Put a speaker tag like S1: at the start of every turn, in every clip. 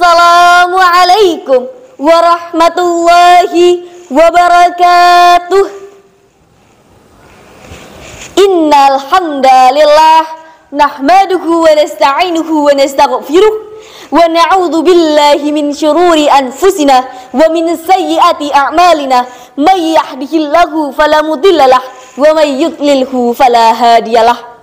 S1: Assalamualaikum warahmatullahi wabarakatuh. Innal hamdalillah nahmaduhu wa nasta'inuhu wa nastaghfiruh wa na'udzu billahi min syururi anfusina wa min sayyiati a'malina may yahdihillahu fala mudhillalah wa may yudlilhu fala hadiyalah.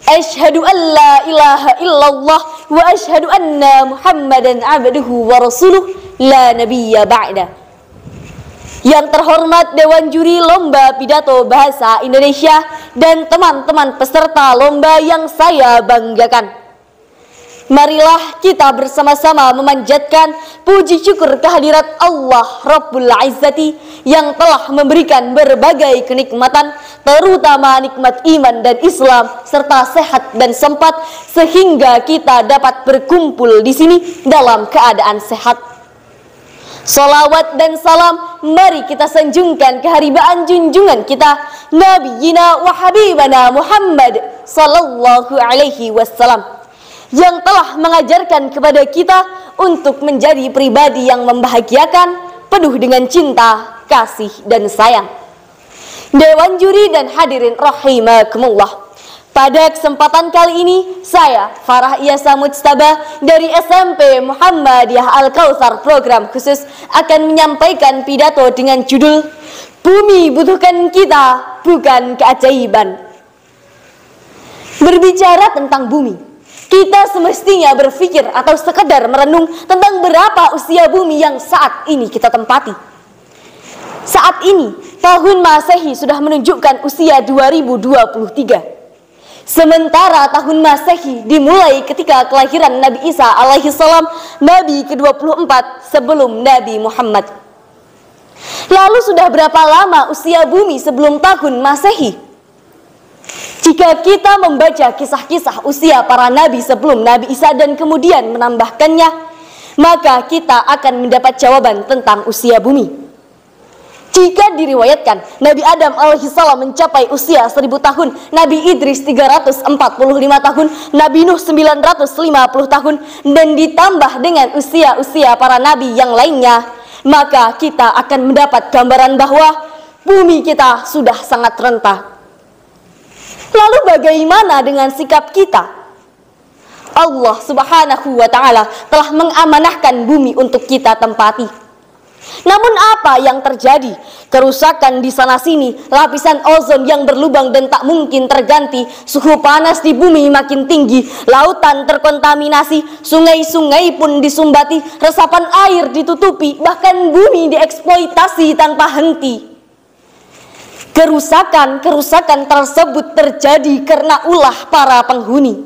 S1: Asyhadu an la ilaha illallah wa asyhadu anna Muhammadan abduhu wa rasuluh la nabiyya ba'da. Yang terhormat Dewan Juri Lomba Pidato Bahasa Indonesia dan teman-teman peserta lomba yang saya banggakan. Marilah kita bersama-sama memanjatkan puji syukur kehadirat Allah Rabbul Izzati yang telah memberikan berbagai kenikmatan, terutama nikmat iman dan Islam serta sehat dan sempat sehingga kita dapat berkumpul di sini dalam keadaan sehat. Salawat dan salam mari kita sanjungkan keharibaan junjungan kita Nabiyina wa Habibana Muhammad sallallahu alaihi wasallam yang telah mengajarkan kepada kita untuk menjadi pribadi yang membahagiakan, penuh dengan cinta, kasih, dan sayang. Dewan Juri dan hadirin rahimakumullah, pada kesempatan kali ini saya Farah Iyasa Mujtaba dari SMP Muhammadiyah Al-Kautsar program khusus akan menyampaikan pidato dengan judul Bumi butuhkan kita, bukan keajaiban. Berbicara tentang bumi, kita semestinya berpikir atau sekedar merenung tentang berapa usia bumi yang saat ini kita tempati. Saat ini, tahun Masehi sudah menunjukkan usia 2023. Sementara tahun Masehi dimulai ketika kelahiran Nabi Isa alaihissalam, Nabi ke-24 sebelum Nabi Muhammad. Lalu sudah berapa lama usia bumi sebelum tahun Masehi? Jika kita membaca kisah-kisah usia para nabi sebelum Nabi Isa dan kemudian menambahkannya, maka kita akan mendapat jawaban tentang usia bumi. Jika diriwayatkan Nabi Adam alaihissalam mencapai usia 1000 tahun, Nabi Idris 345 tahun, Nabi Nuh 950 tahun, dan ditambah dengan usia-usia para nabi yang lainnya, maka kita akan mendapat gambaran bahwa bumi kita sudah sangat renta. Lalu bagaimana dengan sikap kita? Allah subhanahu wa ta'ala telah mengamanahkan bumi untuk kita tempati. Namun apa yang terjadi? Kerusakan di sana-sini, lapisan ozon yang berlubang dan tak mungkin terganti, suhu panas di bumi makin tinggi, lautan terkontaminasi, sungai-sungai pun disumbati, resapan air ditutupi, bahkan bumi dieksploitasi tanpa henti. Kerusakan tersebut terjadi karena ulah para penghuni.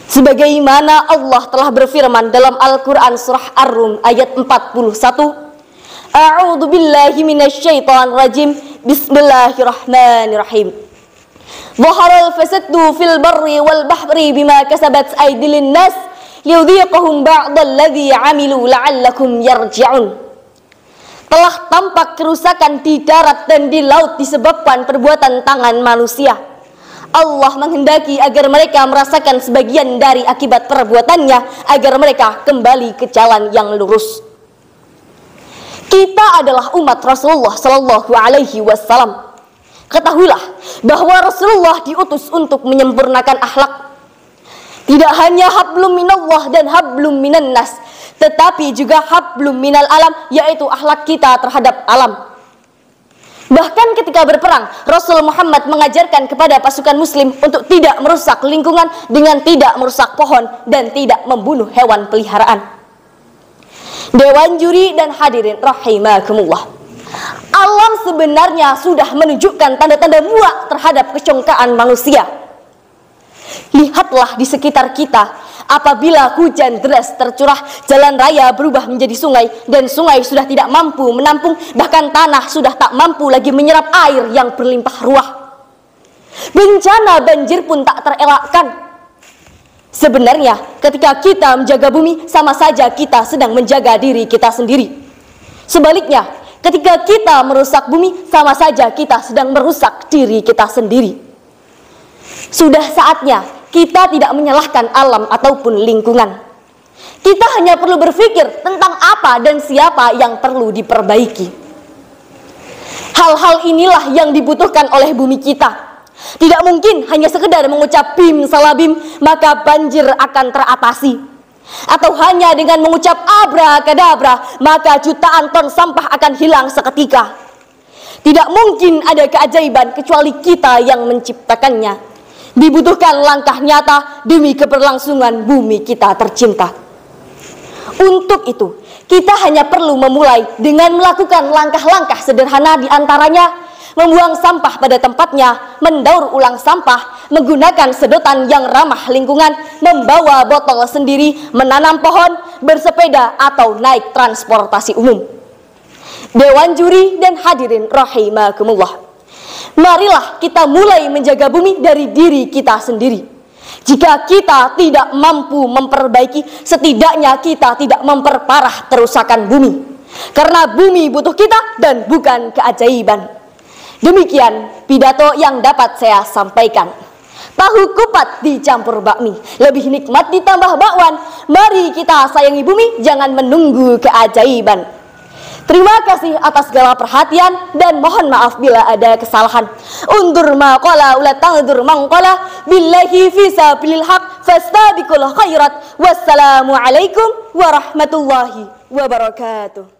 S1: Sebagaimana Allah telah berfirman dalam Al-Quran surah Ar-Rum ayat 41, A'udzu billahi minasyaitonir rajim, Bismillahirrahmanirrahim. Dhaharal fasadu fil barri wal bahri bima kasabat aydil nas liyudhiqahum ba'dalladzi 'amilu la'allakum yarji'un. Telah tampak kerusakan di darat dan di laut disebabkan perbuatan tangan manusia. Allah menghendaki agar mereka merasakan sebagian dari akibat perbuatannya, agar mereka kembali ke jalan yang lurus. Kita adalah umat Rasulullah Sallallahu Alaihi Wasallam. Ketahuilah bahwa Rasulullah diutus untuk menyempurnakan akhlak. Tidak hanya hablum minallah dan hablum minan nas, tetapi juga hablum minal alam, yaitu akhlak kita terhadap alam. Bahkan ketika berperang, Rasul Muhammad mengajarkan kepada pasukan muslim untuk tidak merusak lingkungan dengan tidak merusak pohon dan tidak membunuh hewan peliharaan. Dewan Juri dan hadirin rahimakumullah, alam sebenarnya sudah menunjukkan tanda-tanda buak terhadap kecongkaan manusia. Lihatlah di sekitar kita, apabila hujan deras tercurah, jalan raya berubah menjadi sungai, dan sungai sudah tidak mampu menampung, bahkan tanah sudah tak mampu lagi menyerap air yang berlimpah ruah. Bencana banjir pun tak terelakkan. Sebenarnya ketika kita menjaga bumi, sama saja kita sedang menjaga diri kita sendiri. Sebaliknya, ketika kita merusak bumi, sama saja kita sedang merusak diri kita sendiri. Sudah saatnya kita tidak menyalahkan alam ataupun lingkungan. Kita hanya perlu berpikir tentang apa dan siapa yang perlu diperbaiki. Hal-hal inilah yang dibutuhkan oleh bumi kita. Tidak mungkin hanya sekedar mengucap bim salabim maka banjir akan teratasi. Atau hanya dengan mengucap abrakadabra maka jutaan ton sampah akan hilang seketika. Tidak mungkin ada keajaiban kecuali kita yang menciptakannya. Dibutuhkan langkah nyata demi keberlangsungan bumi kita tercinta. Untuk itu, kita hanya perlu memulai dengan melakukan langkah-langkah sederhana, di antaranya membuang sampah pada tempatnya, mendaur ulang sampah, menggunakan sedotan yang ramah lingkungan, membawa botol sendiri, menanam pohon, bersepeda, atau naik transportasi umum. Dewan juri dan hadirin rahimakumullah, marilah kita mulai menjaga bumi dari diri kita sendiri. Jika kita tidak mampu memperbaiki, setidaknya kita tidak memperparah kerusakan bumi. Karena bumi butuh kita dan bukan keajaiban. Demikian pidato yang dapat saya sampaikan. Tahu kupat dicampur bakmi, lebih nikmat ditambah bakwan. Mari kita sayangi bumi, jangan menunggu keajaiban. Terima kasih atas segala perhatian dan mohon maaf bila ada kesalahan. Undur ma qala ulat tangdur man qala billahi fi sabilil haq fastabiqul khairat. Wassalamu alaikum warahmatullahi wabarakatuh.